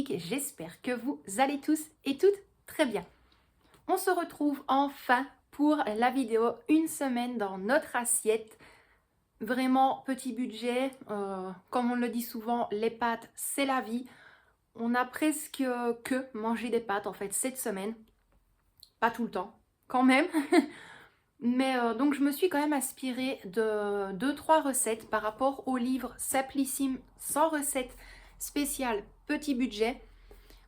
magnifiques, j'espère que vous allez tous et toutes très bien. On se retrouve enfin pour la vidéo une semaine dans notre assiette. Vraiment petit budget, comme on le dit souvent, les pâtes c'est la vie. On a presque que mangé des pâtes en fait cette semaine, pas tout le temps quand même. Mais donc je me suis quand même inspirée de 2-3 recettes par rapport au livre Simplissime sans recettes spéciales petit budget.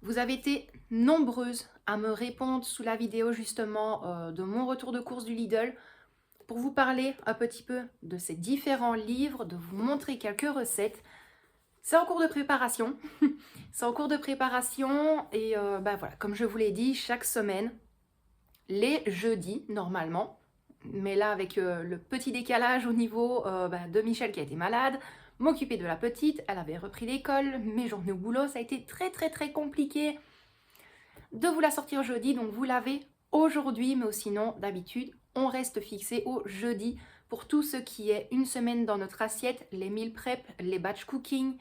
Vous avez été nombreuses à me répondre sous la vidéo justement de mon retour de course du Lidl pour vous parler un petit peu de ces différents livres, de vous montrer quelques recettes. C'est en cours de préparation, c'est en cours de préparation et voilà, comme je vous l'ai dit, chaque semaine, les jeudis normalement, mais là avec le petit décalage au niveau de Michel qui a été malade, m'occuper de la petite, elle avait repris l'école, mes journées au boulot, ça a été très compliqué de vous la sortir jeudi, donc vous l'avez aujourd'hui, mais sinon d'habitude on reste fixé au jeudi pour tout ce qui est une semaine dans notre assiette, les meal prep, les batch cooking,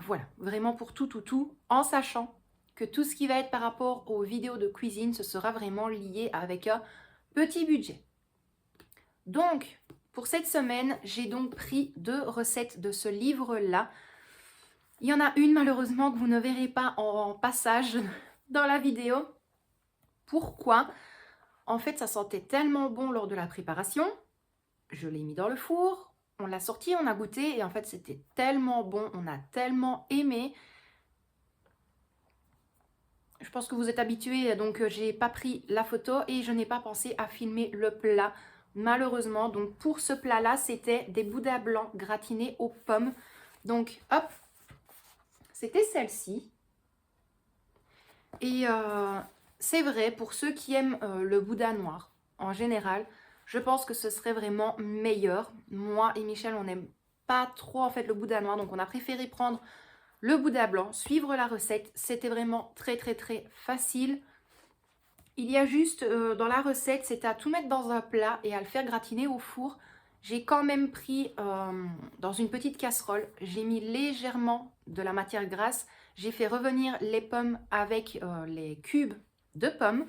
voilà, vraiment pour tout, en sachant que tout ce qui va être par rapport aux vidéos de cuisine, ce sera vraiment lié avec un petit budget. Donc, pour cette semaine, j'ai donc pris 2 recettes de ce livre-là. Il y en a une, malheureusement, que vous ne verrez pas en passage dans la vidéo. Pourquoi? En fait, ça sentait tellement bon lors de la préparation. Je l'ai mis dans le four, on l'a sorti, on a goûté et en fait, c'était tellement bon, on a tellement aimé. Je pense que vous êtes habitués, donc j'ai pas pris la photo et je n'ai pas pensé à filmer le plat. Malheureusement, donc pour ce plat-là, c'était des boudins blancs gratinés aux pommes. Donc, hop, c'était celle-ci. Et c'est vrai, pour ceux qui aiment le boudin noir, en général, je pense que ce serait vraiment meilleur. Moi et Michel, on n'aime pas trop en fait le boudin noir, donc on a préféré prendre le boudin blanc, suivre la recette. C'était vraiment très facile. Il y a juste dans la recette, c'est à tout mettre dans un plat et à le faire gratiner au four. J'ai quand même pris dans une petite casserole, j'ai mis légèrement de la matière grasse. J'ai fait revenir les pommes avec les cubes de pommes,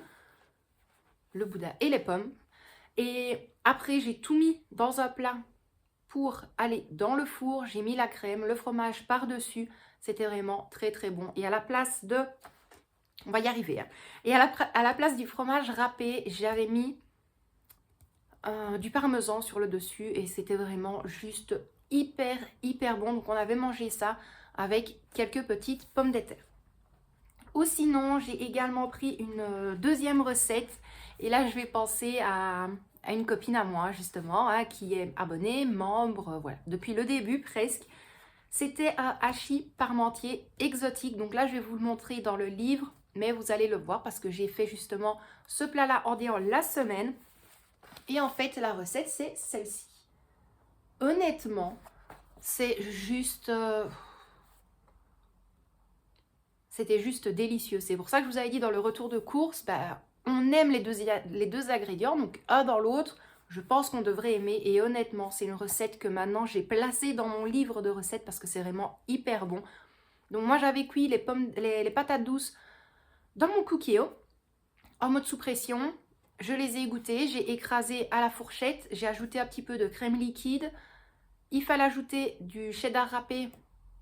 le boudin et les pommes. Et après, j'ai tout mis dans un plat pour aller dans le four. J'ai mis la crème, le fromage par-dessus. C'était vraiment très bon. Et à la place de... On va y arriver. Hein. Et à la place du fromage râpé, j'avais mis du parmesan sur le dessus. Et c'était vraiment juste hyper bon. Donc on avait mangé ça avec quelques petites pommes de terre. Ou sinon, j'ai également pris une deuxième recette. Et là, je vais penser à une copine à moi, justement, hein, qui est abonnée, membre, voilà, depuis le début presque. C'était un hachis parmentier exotique. Donc là, je vais vous le montrer dans le livre, mais vous allez le voir parce que j'ai fait justement ce plat-là en déant la semaine. Et en fait, la recette, c'est celle-ci. Honnêtement, c'est juste... C'était juste délicieux. C'est pour ça que je vous avais dit dans le retour de course, on aime les deux ingrédients, donc un dans l'autre. Je pense qu'on devrait aimer et honnêtement, c'est une recette que maintenant j'ai placée dans mon livre de recettes parce que c'est vraiment hyper bon. Donc moi j'avais cuit les patates douces dans mon Cookeo en mode sous pression. Je les ai égouttées, j'ai écrasé à la fourchette, j'ai ajouté un petit peu de crème liquide. Il fallait ajouter du cheddar râpé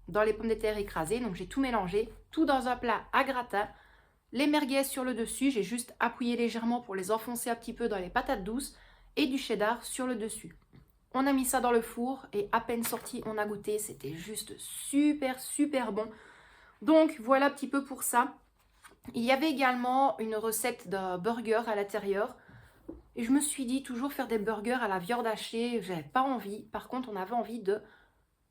dans les pommes de terre écrasées, donc j'ai tout mélangé, tout dans un plat à gratin. Les merguez sur le dessus, j'ai juste appuyé légèrement pour les enfoncer un petit peu dans les patates douces et du cheddar sur le dessus. On a mis ça dans le four et à peine sorti, on a goûté. C'était juste super bon. Donc voilà un petit peu pour ça. Il y avait également une recette de burger à l'intérieur. Et je me suis dit toujours faire des burgers à la viande hachée, j'avais pas envie. Par contre, on avait envie de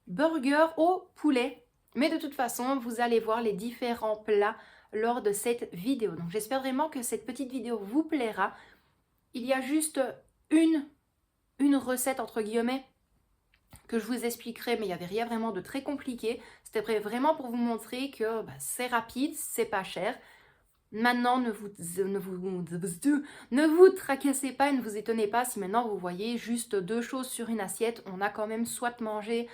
burger au poulet. Mais de toute façon, vous allez voir les différents plats lors de cette vidéo. Donc j'espère vraiment que cette petite vidéo vous plaira. Il y a juste une recette entre guillemets que je vous expliquerai, mais il n'y avait rien vraiment de très compliqué. C'était vraiment pour vous montrer que c'est rapide, c'est pas cher. Maintenant, ne vous tracassez pas et ne vous étonnez pas si maintenant vous voyez juste 2 choses sur une assiette. On a quand même soit mangé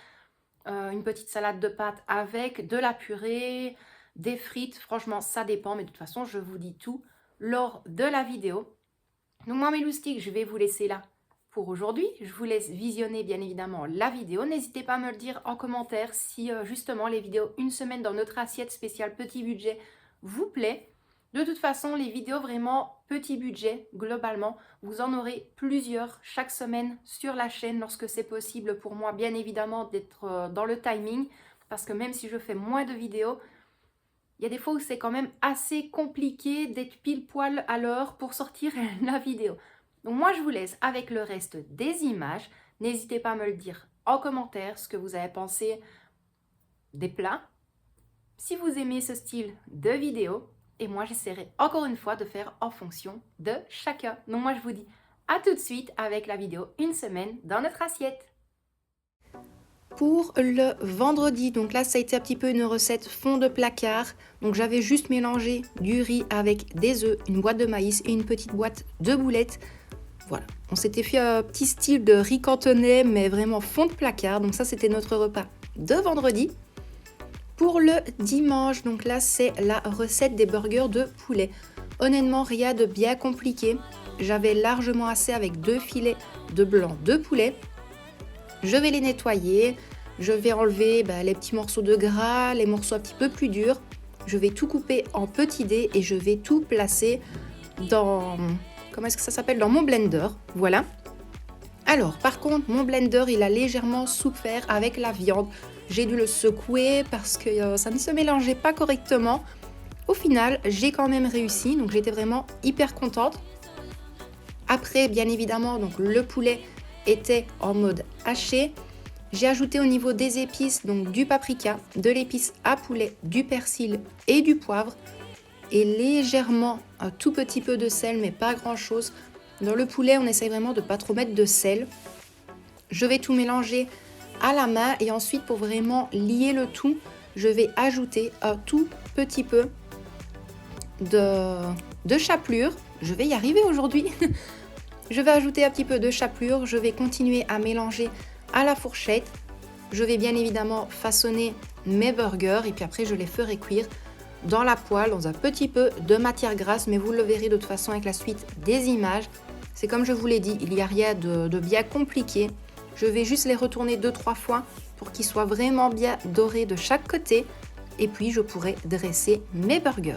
une petite salade de pâtes avec de la purée, des frites. Franchement, ça dépend, mais de toute façon, je vous dis tout lors de la vidéo. Donc moi, mes loustiques, je vais vous laisser là pour aujourd'hui. Je vous laisse visionner bien évidemment la vidéo. N'hésitez pas à me le dire en commentaire si justement les vidéos une semaine dans notre assiette spéciale petit budget vous plaît. De toute façon, les vidéos vraiment petit budget, globalement, vous en aurez plusieurs chaque semaine sur la chaîne lorsque c'est possible pour moi, bien évidemment, d'être dans le timing. Parce que même si je fais moins de vidéos, il y a des fois où c'est quand même assez compliqué d'être pile poil à l'heure pour sortir la vidéo. Donc moi, je vous laisse avec le reste des images. N'hésitez pas à me le dire en commentaire ce que vous avez pensé des plats. Si vous aimez ce style de vidéo, et moi, j'essaierai encore une fois de faire en fonction de chacun. Donc moi, je vous dis à tout de suite avec la vidéo une semaine dans notre assiette. Pour le vendredi, donc là ça a été un petit peu une recette fond de placard. Donc j'avais juste mélangé du riz avec des œufs, une boîte de maïs et une petite boîte de boulettes. Voilà, on s'était fait un petit style de riz cantonais mais vraiment fond de placard. Donc ça c'était notre repas de vendredi. Pour le dimanche, donc là c'est la recette des burgers de poulet. Honnêtement rien de bien compliqué. J'avais largement assez avec 2 filets de blanc de poulet. Je vais les nettoyer, je vais enlever les petits morceaux de gras, les morceaux un petit peu plus durs. Je vais tout couper en petits dés et je vais tout placer dans, comment est-ce que ça s'appelle, dans mon blender. Voilà. Alors, par contre, mon blender, il a légèrement souffert avec la viande. J'ai dû le secouer parce que ça ne se mélangeait pas correctement. Au final, j'ai quand même réussi, donc j'étais vraiment hyper contente. Après, bien évidemment, donc le poulet était en mode haché. J'ai ajouté au niveau des épices, donc du paprika, de l'épice à poulet, du persil et du poivre. Et légèrement, un tout petit peu de sel, mais pas grand chose. Dans le poulet, on essaye vraiment de ne pas trop mettre de sel. Je vais tout mélanger à la main et ensuite, pour vraiment lier le tout, je vais ajouter un tout petit peu de chapelure. Je vais y arriver aujourd'hui. Je vais ajouter un petit peu de chapelure, je vais continuer à mélanger à la fourchette. Je vais bien évidemment façonner mes burgers et puis après je les ferai cuire dans la poêle, dans un petit peu de matière grasse, mais vous le verrez de toute façon avec la suite des images. C'est comme je vous l'ai dit, il n'y a rien de bien compliqué. Je vais juste les retourner 2-3 fois pour qu'ils soient vraiment bien dorés de chaque côté et puis je pourrai dresser mes burgers.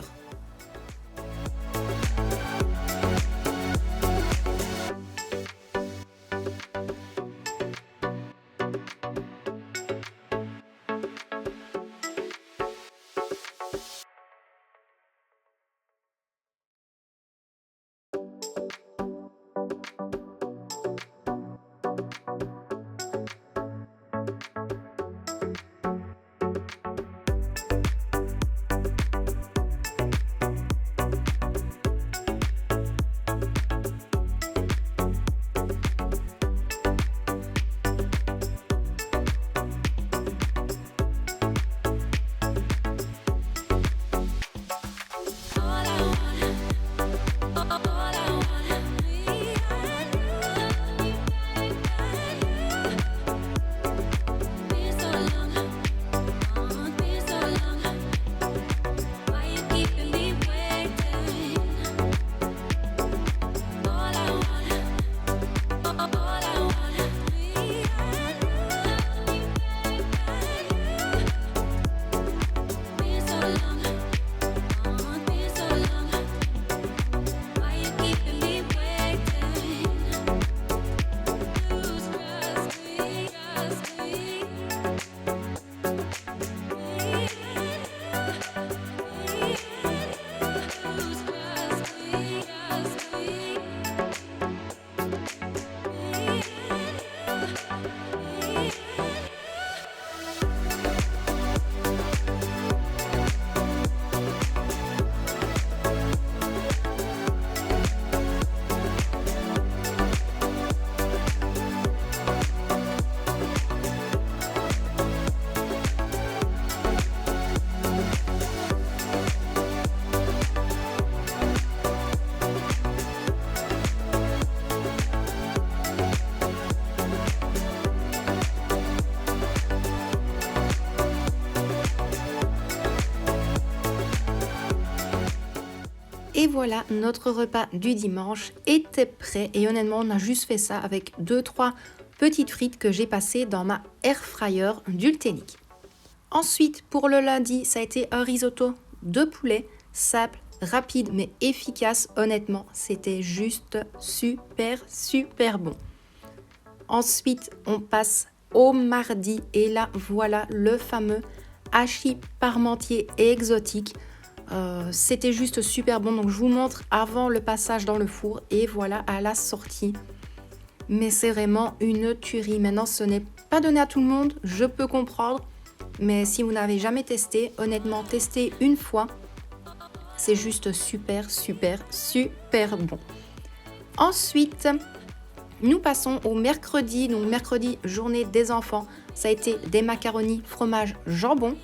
Et voilà, notre repas du dimanche était prêt. Et honnêtement, on a juste fait ça avec 2-3 petites frites que j'ai passées dans ma air fryer d'Ultenic. Ensuite, pour le lundi, ça a été un risotto de poulet, simple, rapide mais efficace. Honnêtement, c'était juste super bon. Ensuite, on passe au mardi et là, voilà le fameux hachis parmentier exotique. C'était juste super bon, donc je vous montre avant le passage dans le four et voilà à la sortie. Mais c'est vraiment une tuerie. Maintenant, ce n'est pas donné à tout le monde, je peux comprendre. Mais si vous n'avez jamais testé, honnêtement, testez une fois. C'est juste super bon. Ensuite, nous passons au mercredi. Donc mercredi, journée des enfants. Ça a été des macaronis, fromage, jambon.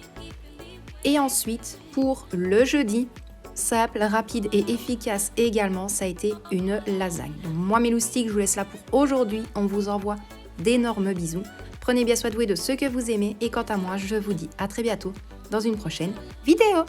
Et ensuite, pour le jeudi, simple, rapide et efficace également, ça a été une lasagne. Donc, moi, mes loustiques, je vous laisse là pour aujourd'hui. On vous envoie d'énormes bisous. Prenez bien soin de vous et de ceux que vous aimez. Et quant à moi, je vous dis à très bientôt dans une prochaine vidéo.